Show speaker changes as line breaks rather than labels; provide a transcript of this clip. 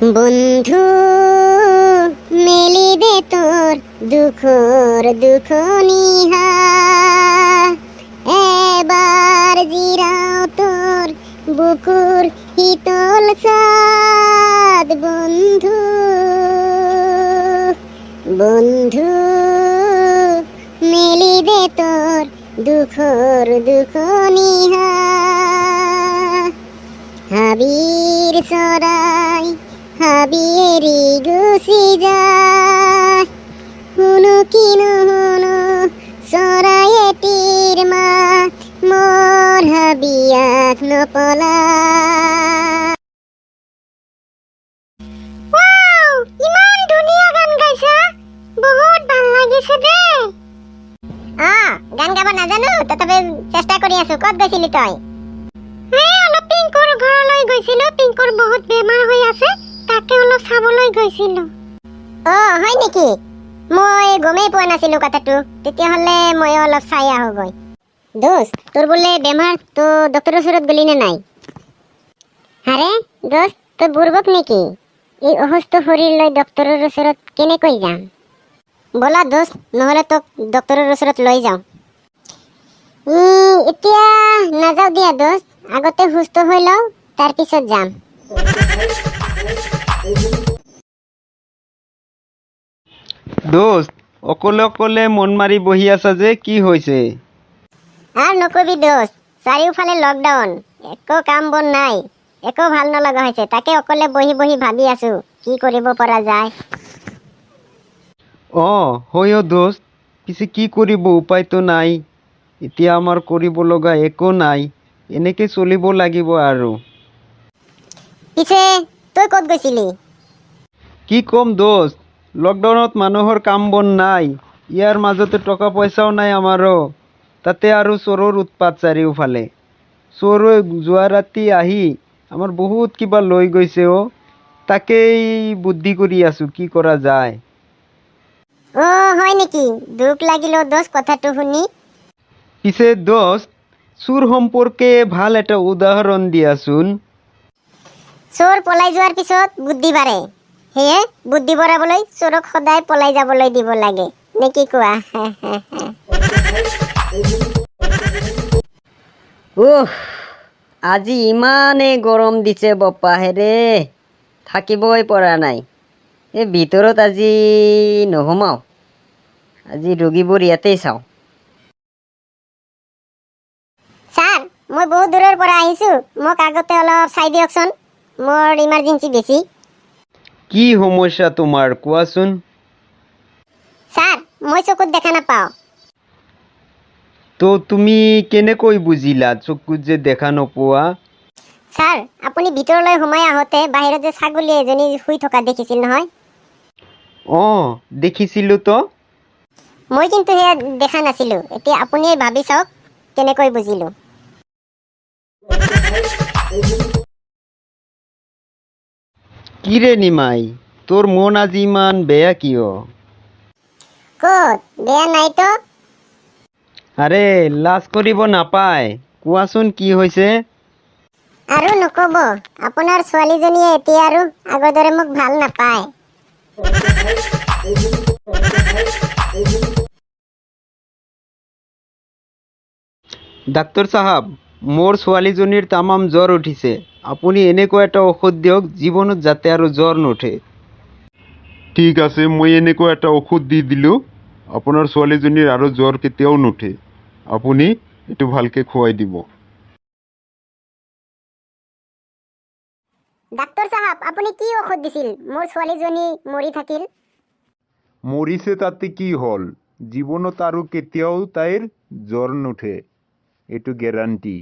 বন্ধু মেলি দে তোর দুঃখর দুঃখ নিহা এবার জিরাও তোর বুকুর হিতল সাদ বন্ধু বন্ধু মেলি দে তোর দুঃখর দুঃখ নিহা হাবির সরাই হাবিয়েরি গুছি যায় হুনু কিনু হুনু সরাই এটির মাত মোর হাবিয়াক নপলা। ওয়াও, ইমান ধুনীয়া গান গাইছা, বহুত ভাল লাগিছে দে। গান গাব নাজানো, তথাপি চেষ্টা কৰি আছো। ক'ত গৈছিলি তই? অলপ পিংকৰ ঘৰলৈ গৈছিলো। পিংকৰ বহুত বেমাৰ হৈ আছে, তাকে অলপ চাবলৈ গৈছিলো। হয় নেকি? মই গমেই পোৱা নাছিলো কথাটো। তেতিয়াহ'লে মই অলপ চাই আহোগৈ। দোস্ত, তোৰ বোলে বেমাৰ, তো ডক্টৰৰ ওচৰত গলি নে নাই? আৰে দোস্ত, তই বুৰ্বক নেকি? এই অসুস্থ শৰীৰ লৈ ডক্টৰৰ ওচৰত কেনেকৈ যাম? ব'লা দোস্ত, নহ'লে তোক ডক্টৰৰ ওচৰত লৈ যাওঁ। এতিয়া নাযাওঁ দিয়া দোস্ত, আগতে সুস্থ হৈ লওঁ, তাৰপিছত যাম।
দোস্ত, অকলে অকলে মন মাৰি বহি আছা যে, কি হৈছে?
আৰু নকবি দোস্ত, চাৰিওফালে লকডাউন, একো কাম বন নাই, একো ভাল নলগা হৈছে। তাকে অকলে বহি বহি ভাবি আছো কি কৰিব পৰা যায়।
হয় দোস্ত, পিছে কি কৰিব, উপায়তো নাই। এতিয়া আমাৰ কৰিব লগা একো নাই, এনেকে চলিব লাগিব আৰু।
পিছে তই ক'ত গৈছিলি?
কি ক'ম দোস্ত, লকডাউনত মানুহৰ কাম বন নাই, ইয়াৰ মাজতে টকা পইচাও নাই আমাৰো। তাতে আৰু চোৰৰ উৎপাত চাৰিওফালে। চোৰে যোৱা ৰাতি আহি আমাৰ বহুত কিবা লৈ গৈছে। তাকেই বুদ্ধি কৰি আছো কি কৰা যায়।
হয় নেকি? দুখ লাগিল দোস্ত কথাটো শুনি।
পিছে দোস্ত, চোৰ সম্পৰ্কে ভাল এটা উদাহৰণ দিয়াচোন।
চোৰ পলাই যোৱাৰ পিছত বুদ্ধি বাঢ়ে, সেয়ে বুদ্ধি বঢ়াবলৈ চোৰক সদায় পলাই যাবলৈ দিব লাগে, নে কি কোৱা?
আজি ইমানেই গৰম দিছে বপ্পা হেৰে, থাকিবই পৰা নাই। এই ভিতৰত আজি নোসোমাওঁ, আজি ৰোগীবোৰ ইয়াতেই চাওঁ।
ছাৰ, মই বহুত দূৰৰ পৰা আহিছোঁ, মোক আগতে অলপ চাই দিয়কচোন, মোৰ ইমাৰ্জেঞ্চি বেছি।
কি সমস্যা তোমাৰ, কোৱাচোন?
ছাৰ, মই চকুত দেখা নাপাওঁ।
তো তুমি কেনেকৈ বুজিলা চকুত যে দেখা নোপোৱা?
ছাৰ, আপুনি ভিতৰলৈ সোমাই আহোঁতে বাহিৰত যে ছাগলী এজনী শুই থকা দেখিছিল নহয়?
দেখিছিলোঁ তো।
মই কিন্তু সেয়া দেখা নাছিলোঁ। এতিয়া আপুনিয়ে ভাবি চাওক কেনেকৈ বুজিলোঁ।
কিৰে নিমাই, তোৰ মন আজি ইমান বেয়া কিয়?
ক'ত বেয়া নাইতো।
আৰে লাজ কৰিব নাপায়, কোৱাচোন কি হৈছে?
আৰু নক'ব, আপোনাৰ ছোৱালীজনীয়ে এতিয়া আৰু আগৰ দৰে মোক ভাল নাপায়।
ডাক্তৰ চাহাব, মোৰ ছোৱালীজনীৰ তামাম জ্বৰ উঠিছে। আপুনি এনেকুৱা এটা ঔষধ দিয়ক জীৱনত যাতে আৰু জ্বৰ নুঠে।
ঠিক আছে, মই এনেকুৱা এটা ঔষধ দি দিলোঁ, আপোনাৰ ছোৱালীজনীৰ আৰু জ্বৰ কেতিয়াও নুঠে। আপুনি এইটো ভালকৈ খুৱাই দিব।
ডাক্তৰ চাহাব, আপুনি কি ঔষধ দিছিল? মোৰ ছোৱালীজনী মৰি থাকিল।
মৰিছে তাতে কি হ'ল? জীৱনত আৰু কেতিয়াও তাইৰ জ্বৰ নুঠে, এইটো গেৰাণ্টি।